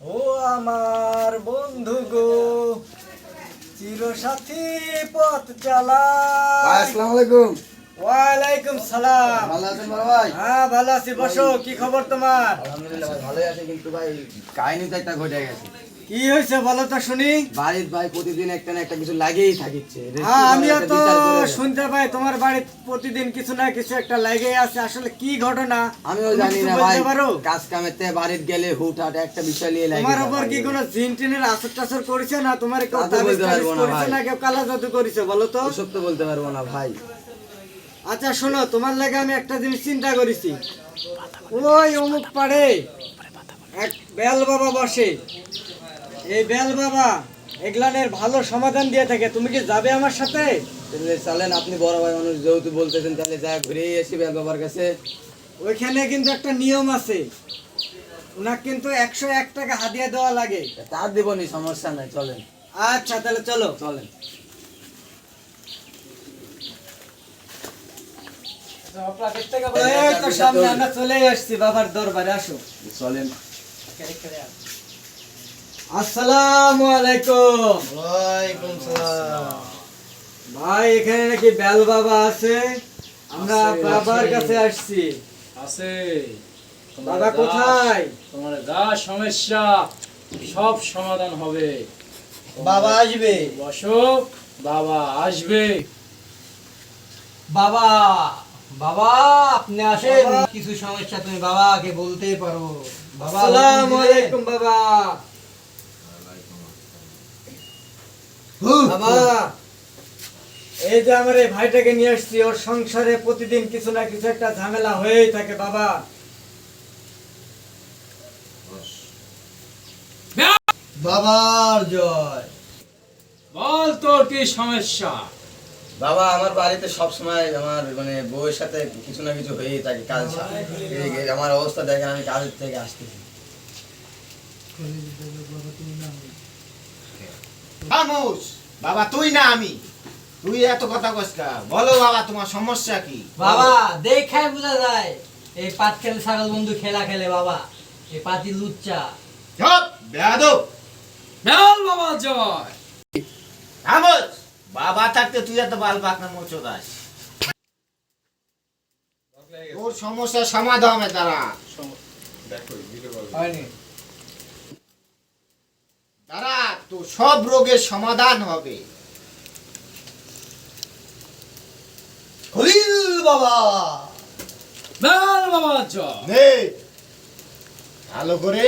ও আমার বন্ধু গো, চিরসাথী পথ চালায়। আসসালামু আলাইকুম। ওয়ালাইকুম সালাম। ভালো আছেন বড় ভাই? হ্যাঁ ভালো আছি, বসো। কি খবর তোমার? আলহামদুলিল্লাহ ভাই, ভালোই আছে, কিন্তু ভাই কাহিনী তো একটা ঘটে গেছে। কি হয়েছে বলো তো শুনি। বাড়ির ভাই প্রতিদিন একটা না একটা কিছু লাগেই থাকিচ্ছে। হ্যাঁ আমিও তো শুনতে পাই তোমার বাড়ি প্রতিদিন কিছু না কিছু একটা লেগেই আছে। আসলে কি ঘটনা আমিও তুমি জানি কিছু না ভাই, বলতে পারো? কাজ কামেতে বাড়ির গেলে হুটহাট একটা বিষয় নিয়ে লাগে। তোমার উপর কি কোনো জিন টিনের আসর টাসর করেছে না? তোমার কেউ তা তো তাবিজ বলতে টাবিজ পারবো না করেছে ভাই। না কেউ কালা জাদু করেছে বলো তো? ওসব তো বলতে পারবো না ভাই। আচ্ছা শোনো, তোমার লাগে আমি একটা জিনিস চিন্তা করেছি। ওই অমুক পাড়ে এক বেল বাবা বসে। এই বেল বাবা এগুলানের ভালো সমাধান দিয়ে থাকে। তুমি কি যাবে আমার সাথে? তাহলে চলেন, আপনি বড় ভাই মানুষ যেহেতু বলতেছেন, তাহলে যা ঘুরে আসি বেল বাবার কাছে। ওইখানে কিন্তু একটা নিয়ম আছে, ওনাকে কিন্তু 101 টাকা হাদিয়া দেওয়া লাগে। তার দেবনি, সমস্যা নাই, চলেন আচ্ছা তাহলে চলো। চলেন। এই তো সামনে আমরা চলে আসছি বাবার দরবারে, আসো। চলেন। আসসালামু আলাইকুম। ওয়ালাইকুম সালাম। ভাই এখানে নাকি বেল বাবা আছে, আমরা আছে, বাবার আছে। কাছে আসছি। আছে। বাবা কোথায়? তোমার যা সমস্যা সব সমাধান হবে। বাবা আসবে। বসো, বাবা আসবে। বাবা, বাবা আপনি আসেন। বাবা। কিছু সমস্যা তুমি বাবাকে বলতেই পারো। বাবা আসসালামু আলাইকুম বাবা। বাবা এই যে আমার এই ভাইটাকে নিয়ে আসছি, ওর সংসারে প্রতিদিন কিছু না কিছু একটা ঝামেলা হয়েই থাকে বাবা। বাবার জয়। বল তোর কি সমস্যা? বাবা, আমার বাড়িতে সব সময় আমার মানে বউয়ের সাথে কিছু না কিছু হয়েই থাকে। কাজ আমার অবস্থা দেখেন, আমি কাজের থেকে আসতেছি। খামোশ বাবা, তুই না আমি, তুই এত কথা কসকা। বলো বাবা, তোমার সমস্যা কি? বাবা দেখাই বোঝা যায় এই পাট খেলে ছাগল বন্ধু খেলা খেলে বাবা। এই পাতি লুচ্চা। চুপ বেয়াদব। বেল বাবা জয়। খামোশ, বাবা থাকতে তুই এত বাল পাকনা মোচো দাস। তোর সমস্যার সমাধান হবে তারা। হয়নি। তারা তো সব রোগের সমাধান হবে। খলিল বাবা। বেল বাবা জয়। নে ভালো করে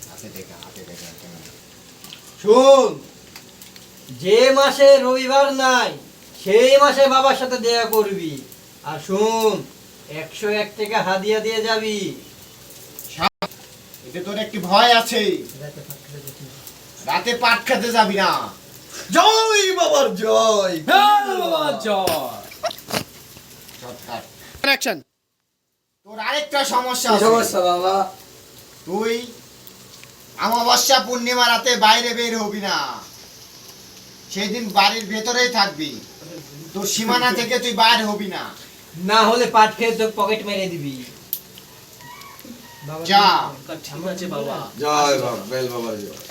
হাতে দেখা, হাতে দেখা। শুন, যে মাসে রবিবার নাই সেই মাসে বাবার সাথে দেখা করবি। আর শুন, 101 টাকা হাদিয়া দিয়ে যাবি। এতে তোর একটি ভয় আছে, রাতে পাট খেতে যাবি না। জয় বাবার জয়। বেল বাবা জয়। তোর আরেকটা সমস্যা কি আছে। সমস্যা বাবা? তুই অমাবস্যা পূর্ণিমা রাতে বাইরে বের হবি না, সেদিন বাড়ির ভেতরেই থাকবি। তোর সীমানা থেকে তুই বাইরে হবি না। না হলে পাট খেয়ে তোর পকেট মেরে দিবি। যা। ঠিক আছে বাবা। জয় বাবা, বেল বাবার জয়।